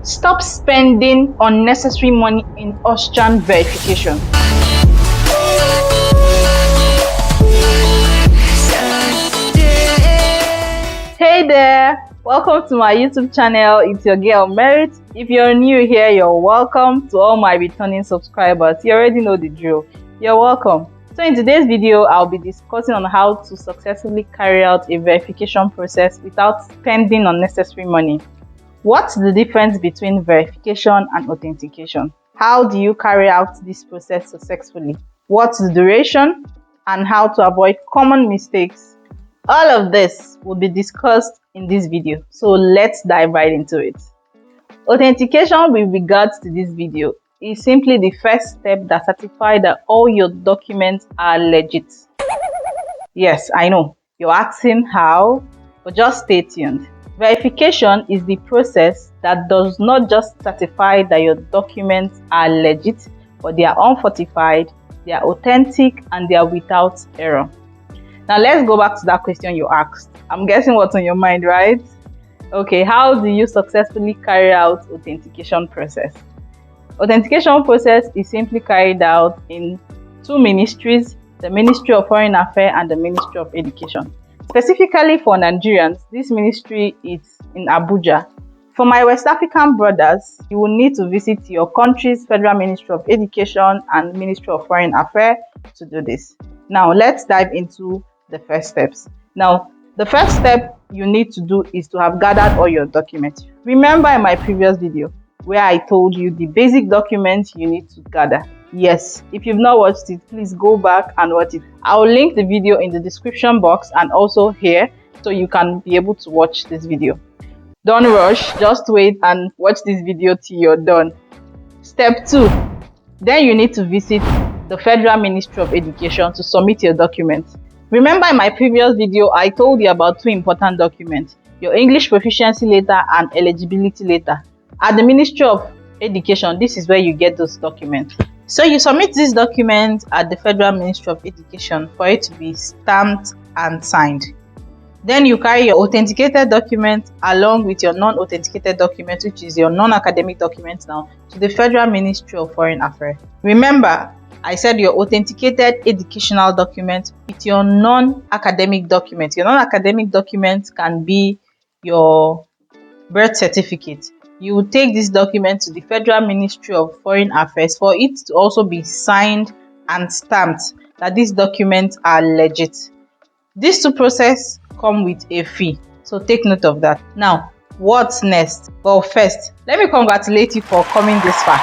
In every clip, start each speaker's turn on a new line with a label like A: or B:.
A: Stop spending unnecessary money in Austrian verification. Hey there, welcome to my YouTube channel. It's your girl Merit. If you're new here, you're welcome. To all my returning subscribers, you already know the drill. You're welcome. So in today's video, I'll be discussing on how to successfully carry out a verification process without spending unnecessary money. What's the difference between verification and authentication? How do you carry out this process successfully? What's the duration and how to avoid common mistakes? All of this will be discussed in this video, so let's dive right into it. Authentication with regards to this video is simply the first step that certifies that all your documents are legit. Yes, I know, you're asking how, but just stay tuned. Verification is the process that does not just certify that your documents are legit, but they are unfortified, they are authentic, and they are without error. Now let's go back to that question you asked. I'm guessing what's on your mind, right? Okay, how do you successfully carry out authentication process? Authentication process is simply carried out in two ministries, the Ministry of Foreign Affairs and the Ministry of Education. Specifically for Nigerians, this ministry is in Abuja. For my West African brothers, you will need to visit your country's Federal Ministry of Education and Ministry of Foreign Affairs to do this. Now, let's dive into the first steps. Now, the first step you need to do is to have gathered all your documents. Remember in my previous video where I told you the basic documents you need to gather. Yes, if you've not watched it, please go back and watch it. I'll link the video in the description box and also here so you can be able to watch this video. Don't rush, just wait and watch this video till you're done. Step 2. Then you need to visit the Federal Ministry of Education to submit your documents. Remember in my previous video, I told you about two important documents, your English proficiency letter and eligibility letter. At the Ministry of Education, this is where you get those documents. So you submit this document at the Federal Ministry of Education for it to be stamped and signed. Then you carry your authenticated document along with your non-authenticated document, which is your non-academic document now, to the Federal Ministry of Foreign Affairs. Remember, I said your authenticated educational document with your non-academic document. Your non-academic document can be your birth certificate. You will take this document to the Federal Ministry of Foreign Affairs for it to also be signed and stamped that these documents are legit. These two processes come with a fee, so take note of that. Now, what's next? Well, first, let me congratulate you for coming this far.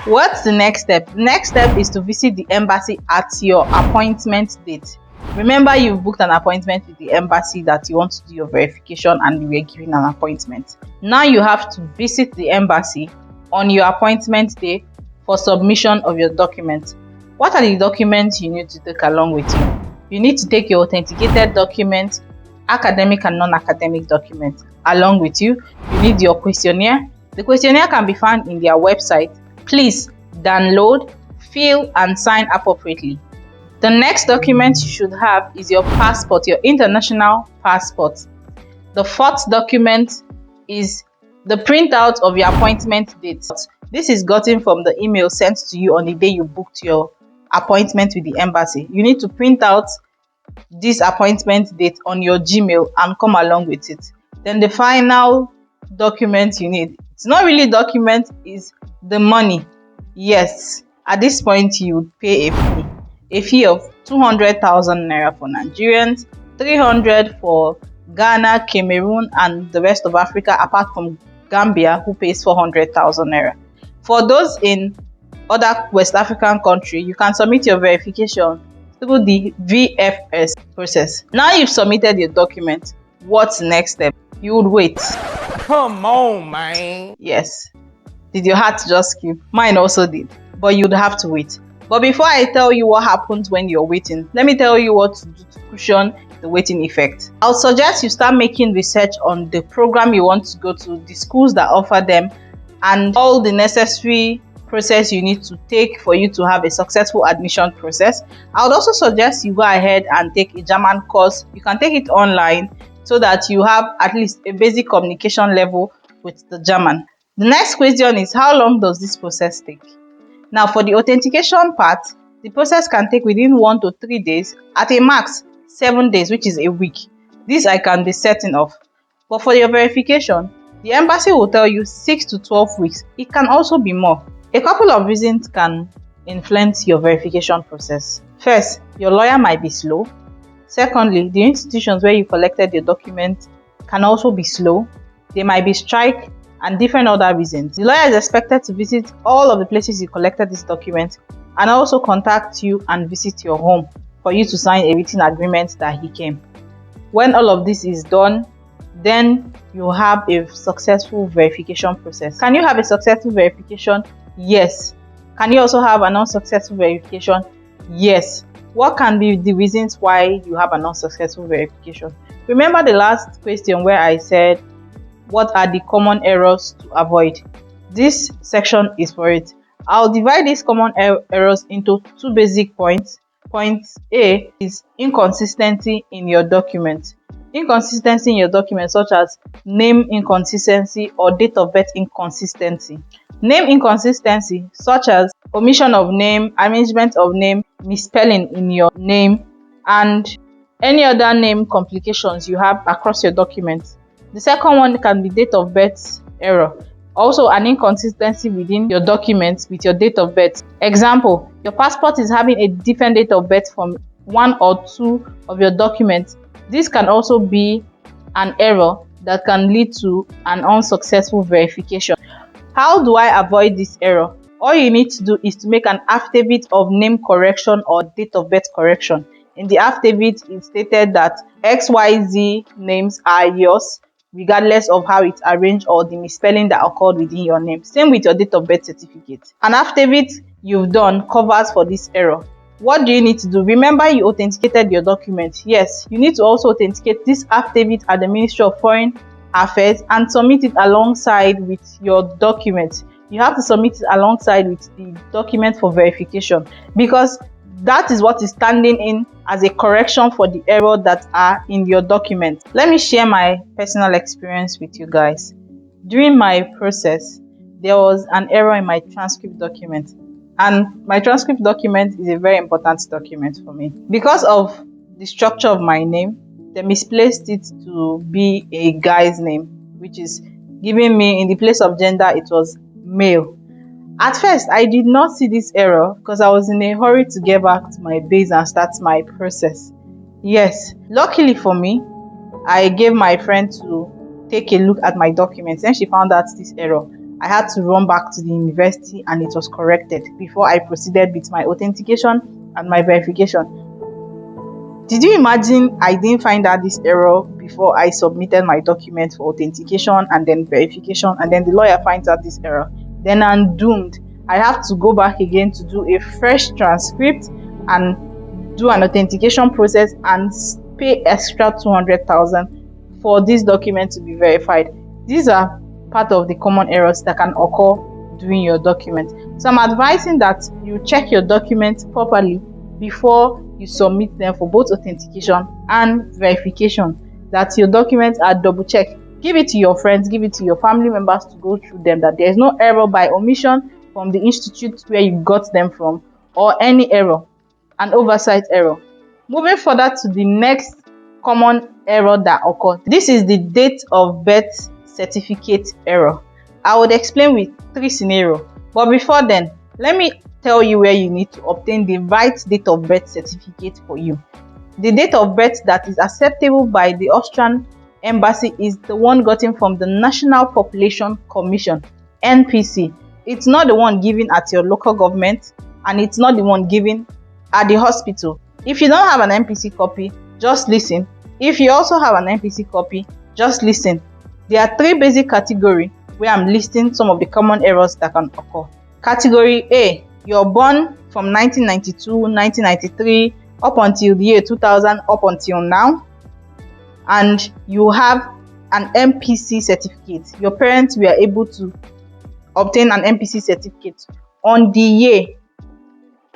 A: What's the next step? The next step is to visit the embassy at your appointment date. Remember, you've booked an appointment with the embassy that you want to do your verification and you were given an appointment. Now you have to visit the embassy on your appointment day for submission of your documents. What are the documents you need to take along with you? You need to take your authenticated documents, academic and non-academic documents along with you. You need your questionnaire. The questionnaire can be found in their website. Please download, fill and sign appropriately. The next document you should have is your passport, your international passport. The fourth document is the printout of your appointment date. This is gotten from the email sent to you on the day you booked your appointment with the embassy. You need to print out this appointment date on your Gmail and come along with it. Then the final document you need, it's not really document, is the money. Yes, at this point you would pay a fee of 200,000 naira for Nigerians, 300 for Ghana, Cameroon and the rest of Africa apart from Gambia, who pays 400,000 naira. For those in other West African countries, you can submit your verification through the VFS process. Now you've submitted your document. What's the next step? You would wait.
B: Come on, man.
A: Yes. Did your heart just skip? Mine also did. But you'd have to wait. But before I tell you what happens when you're waiting, let me tell you what to do to cushion the waiting effect. I'll suggest you start making research on the program you want to go to, the schools that offer them, and all the necessary process you need to take for you to have a successful admission process. I would also suggest you go ahead and take a German course. You can take it online so that you have at least a basic communication level with the German. The next question is, how long does this process take? Now, for the authentication part, the process can take within 1 to 3 days, at a max 7 days, which is a week. This I can be certain of. But for your verification, the embassy will tell you 6 to 12 weeks. It can also be more. A couple of reasons can influence your verification process. First, your lawyer might be slow. Secondly, the institutions where you collected your document can also be slow. They might be strike and different other reasons. The lawyer is expected to visit all of the places you collected this document and also contact you and visit your home for you to sign a written agreement that he came. When all of this is done, then you have a successful verification process. Can you have a successful verification? Yes. Can you also have an unsuccessful verification? Yes. What can be the reasons why you have an unsuccessful verification? Remember the last question where I said, what are the common errors to avoid? This section is for it. I'll divide these common errors into 2 basic points. Point A is inconsistency in your document. Inconsistency in your document, such as name inconsistency or date of birth inconsistency. Name inconsistency, such as omission of name, arrangement of name, misspelling in your name, and any other name complications you have across your document. The second one can be date of birth error. Also, an inconsistency within your document with your date of birth. Example, your passport is having a different date of birth from 1 or 2 of your documents. This can also be an error that can lead to an unsuccessful verification. How do I avoid this error? All you need to do is to make an affidavit of name correction or date of birth correction. In the affidavit, it's stated that XYZ names are yours, regardless of how it's arranged or the misspelling that occurred within your name. Same with your date of birth certificate. An affidavit you've done covers for this error. What do you need to do? Remember, you authenticated your document. Yes, you need to also authenticate this affidavit at the Ministry of Foreign Affairs and submit it alongside with your document. You have to submit it alongside with the document for verification, because that is what is standing in as a correction for the error that are in your document. Let me share my personal experience with you guys. During my process, there was an error in my transcript document, and my transcript document is a very important document for me. Because of the structure of my name, they misplaced it to be a guy's name, which is giving me, in the place of gender, it was male. At first, I did not see this error because I was in a hurry to get back to my base and start my process. Yes, luckily for me, I gave my friend to take a look at my documents. Then she found out this error. I had to run back to the university and it was corrected before I proceeded with my authentication and my verification. Did you imagine I didn't find out this error before I submitted my document for authentication and then verification, and then the lawyer finds out this error? Then I'm doomed. I have to go back again to do a fresh transcript and do an authentication process and pay extra 200,000 for this document to be verified. These are part of the common errors that can occur during your document. So I'm advising that you check your documents properly before you submit them for both authentication and verification, that your documents are double checked. Give it to your friends, give it to your family members to go through them, that there is no error by omission from the institute where you got them from, or any error, an oversight error. Moving further to the next common error that occurs. This is the date of birth certificate error. I would explain with 3 scenarios, but before then, let me tell you where you need to obtain the right date of birth certificate for you. The date of birth that is acceptable by the Austrian embassy is the one gotten from the National Population Commission, NPC. It's not the one given at your local government, and it's not the one given at the hospital. If you don't have an NPC copy, just listen. If you also have an NPC copy, just listen. There are 3 basic categories where I'm listing some of the common errors that can occur. Category A, you're born from 1992, 1993, up until the year 2000, up until now, and you have an NPC certificate. Your parents were able to obtain an NPC certificate on the year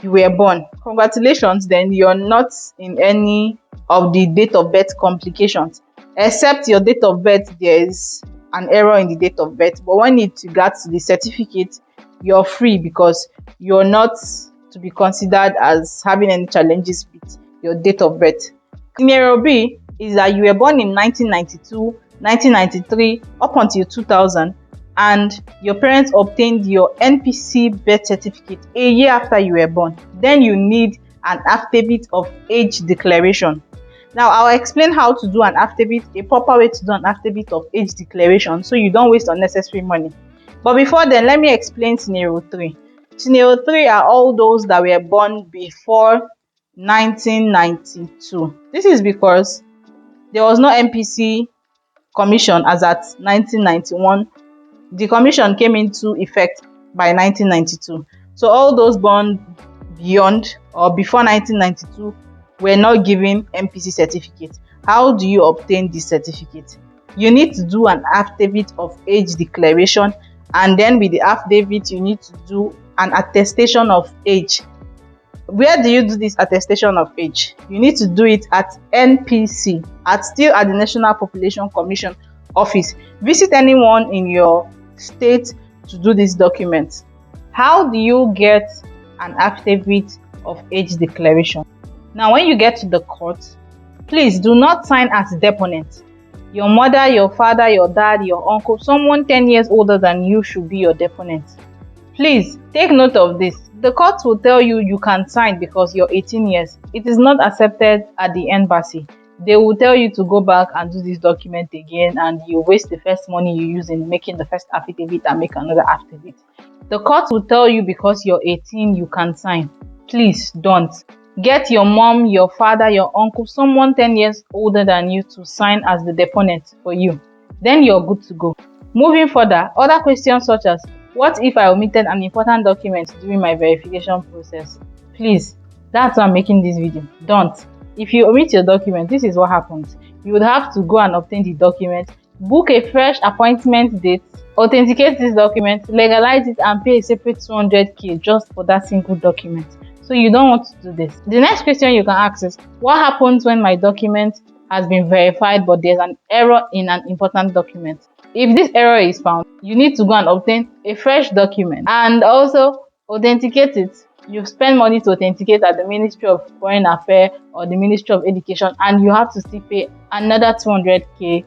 A: you were born. Congratulations, then you're not in any of the date of birth complications, except your date of birth there is an error in the date of birth, but when it regards to the certificate, you're free because you're not to be considered as having any challenges with your date of birth. Scenario B is that you were born in 1992, 1993 up until 2000, and your parents obtained your NPC birth certificate a year after you were born. Then you need an affidavit of age declaration. Now I'll explain how to do an affidavit, a proper way to do an affidavit of age declaration so you don't waste unnecessary money. But before then, let me explain scenario 3. Scenario 3 are all those that were born before 1992. This is because there was no NPC commission as at 1991. The commission came into effect by 1992. So all those born beyond or before 1992 were not given NPC certificate. How do you obtain this certificate? You need to do an affidavit of age declaration, and then with the affidavit you need to do an attestation of age. Where do you do this attestation of age? You need to do it at NPC, still at the National Population Commission office. Visit anyone in your state to do this document. How do you get an affidavit of age declaration? Now, when you get to the court, please do not sign as deponent. Your mother, your father, your dad, your uncle, someone 10 years older than you should be your deponent. Please take note of this. The court will tell you you can sign because you're 18 years. It is not accepted at the embassy. They will tell you to go back and do this document again, and you waste the first money you use in making the first affidavit and make another affidavit. The court will tell you because you're 18 you can sign. Please don't. Get your mom, your father, your uncle, someone 10 years older than you to sign as the deponent for you. Then you're good to go. Moving further, other questions such as, what if I omitted an important document during my verification process? Please, that's why I'm making this video. Don't. If you omit your document, this is what happens. You would have to go and obtain the document, book a fresh appointment date, authenticate this document, legalize it, and pay a separate 200k just for that single document. So you don't want to do this. The next question you can ask is, what happens when my document has been verified but there's an error in an important document? If this error is found, you need to go and obtain a fresh document and also authenticate it. You spend money to authenticate at the Ministry of Foreign Affairs or the Ministry of Education, and you have to still pay another 200k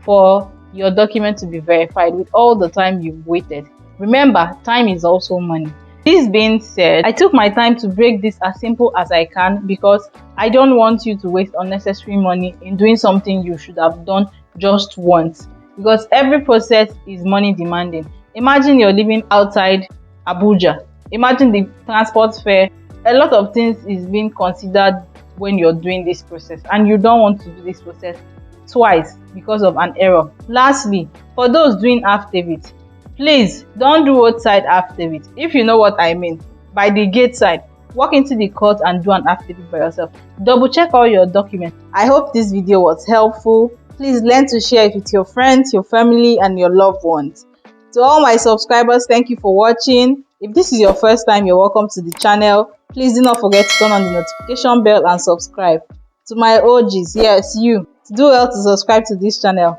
A: for your document to be verified with all the time you've waited. Remember, time is also money. This being said, I took my time to break this as simple as I can because I don't want you to waste unnecessary money in doing something you should have done just once, because every process is money demanding. Imagine you're living outside Abuja. Imagine the transport fare. A lot of things is being considered when you're doing this process, and you don't want to do this process twice because of an error. Lastly, for those doing affidavit, please don't do roadside affidavit. If you know what I mean, by the gate side, walk into the court and do an affidavit by yourself. Double check all your documents. I hope this video was helpful. Please learn to share it with your friends, your family, and your loved ones. To all my subscribers, thank you for watching. If this is your first time, you're welcome to the channel. Please do not forget to turn on the notification bell and subscribe. To my OGs, yes, you, do well to subscribe to this channel.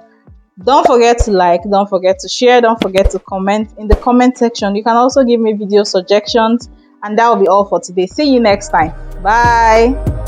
A: Don't forget to like, don't forget to share, don't forget to comment in the comment section. You can also give me video suggestions, and that will be all for today. See you next time. Bye.